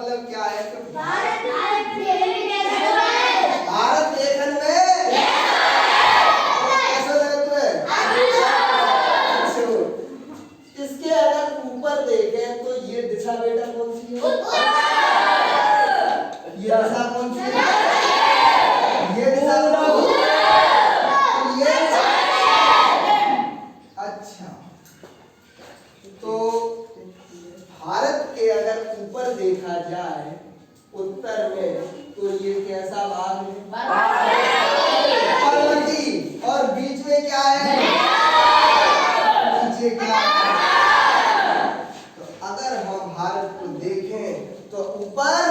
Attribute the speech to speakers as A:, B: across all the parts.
A: मतलब क्या है?
B: भारत
A: देखने में कैसा लगता है? इसके अगर ऊपर देखें तो ये दिशा बेटा कौन सी है? ये दिशा कौन सी है? ये दिशा ये अच्छा, तो भारत के अगर ऊपर देखा जाए उत्तर में तो ये कैसा भाग है? पर्वतीय। और बीच में क्या है? नीचे क्या है? तो अगर हम भारत को देखें तो ऊपर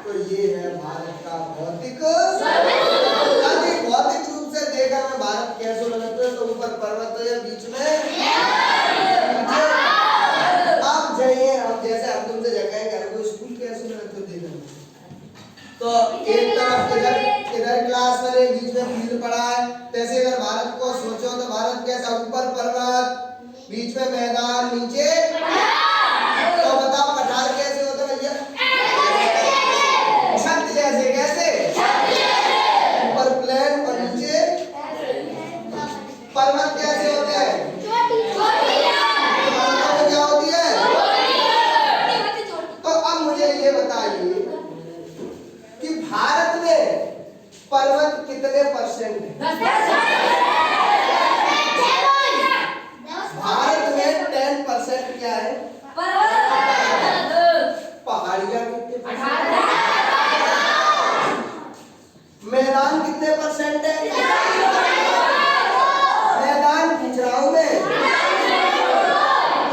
A: तो ये है भारत का भौतिक भौतिक रूप से देखा में भारत कैसे लगता है? तो ऊपर पर्वत है, बीच में आप जाइए, हम जैसे हम तुमसे जगह घर को स्कूल कैसे लगता है देखने में? तो एक तरफ इधर क्लास वाले बीच में फील्ड पड़ा है, जैसे अगर भारत को सोचो तो भारत कैसा? ऊपर पर्वत, बीच में मैदान, नीचे तो बताओ पठार कैसे होता है भैया? छत जैसे। कैसे? ऊपर प्लेन और नीचे पर्वत कैसे होते हैं? पर्वतों में क्या होती है? तो अब मुझे ये बताइए कि भारत में पर्वत कितने परसेंट है? भारत में 10% क्या है? पहाड़ियां कितने? मैदान कितने परसेंट है? मैदान पिछड़ाओं में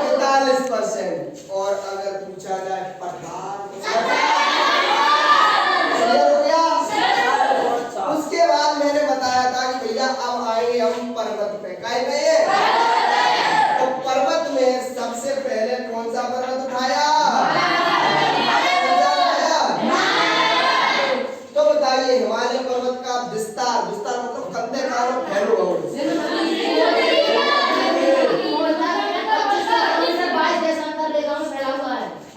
A: 45%। और अगर पूछा जाए पठार, उसके बाद मैंने बताया था कि भैया अब आएंगे हम पर्वत पे। काय पे? तो पर्वत में सबसे पहले कौन सा पर्वत उठाया? तो बताइए हिमालय पर्वत का विस्तार मतलब कंधे का फैलो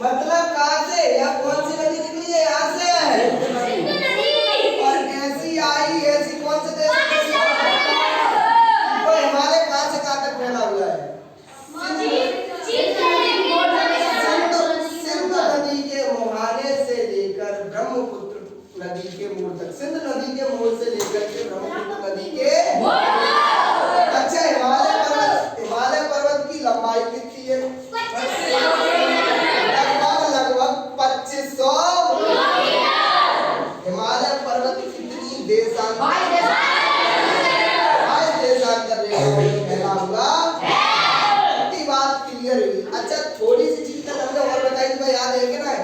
A: मतलब कहाँ से या कौन सी नदी निकली है? यहाँ से। और ऐसी आई ऐसी कौन से देश? तो हिमालय कहाँ से कहाँ तक फैला हुआ है? सिंधु नदी के मुहाने से लेकर ब्रह्मपुत्र नदी के मूल तक। सिंधु नदी के मूल से लेकर के ब्रह्मपुत्र नदी के अच्छा, हिमालय पर्वत की लंबाई कितनी है? लगभग 2500। हिमालय पर्वत कितनी देशांतर फैला हुआ? इतनी बात क्लियर हुई। अच्छा, थोड़ी सी चीज का हमने और बताई थी, याद है क्या?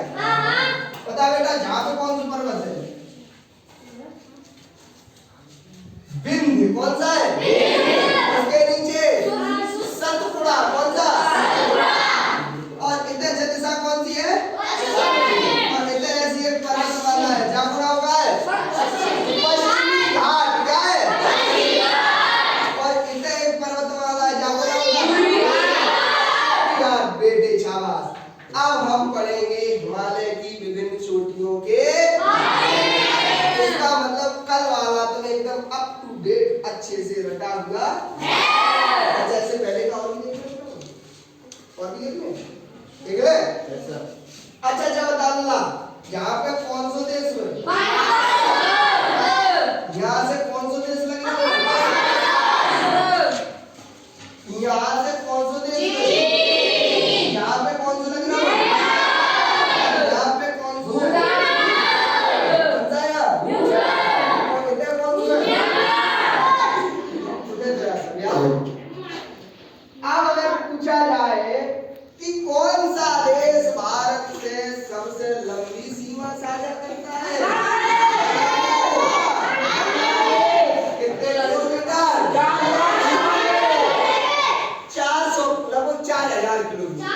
A: पता बेटा जहाँ पे कौन सा पर्वत है? विंध्य। कौन सा है? उसके नीचे सतपुड़ा। कौन सा? और इधर दिशा कौन सी है? और इधर ऐसी एक पर्वत वाला है जहाँ पूरा होगा है पश्चिमी घाट। क्या है? और इधर एक पर्वत वाला है जहाँ पूरा होगा बेटे शाबाश। अब हम पढ़ेंगे हिमालय की विभिन्न चोटियों के। इसका मतलब कल वाला तो एकदम अप टू डेट अच्छे से रटा हुआ है। जैसे पहले का और भी देख लो, और भी देख लो, ठीक है? अच्छा जब डालना यहाँ पे कौन सा देश है? यहाँ से कौन सा देश लगेगा? यहाँ से कौन सा देश है? यहाँ पे कौन सा लग रहा है? यहाँ पे कौन सा है? अब अगर पूछा जाए कि कौन सा देश भारत से सबसे लंबी सीमा साझा करता है? कितने किलोमीटर? 400 लगभग 4000 किलोमीटर।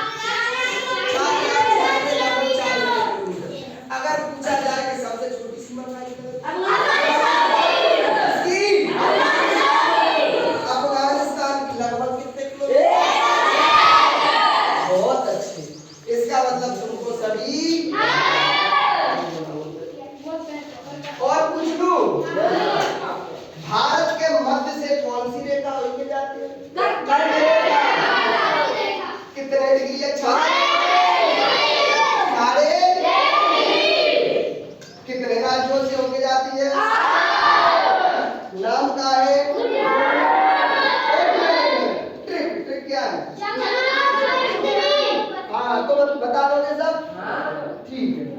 A: अगर पूछा जाए कि सबसे छोटी सीमा अफगानिस्तान की लगभग कितने किलोमीटर? है? हाँ, तो बता दोगे सब? ठीक है।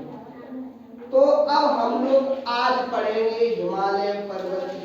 A: तो अब हम लोग आज पढ़ेंगे हिमालय पर्वत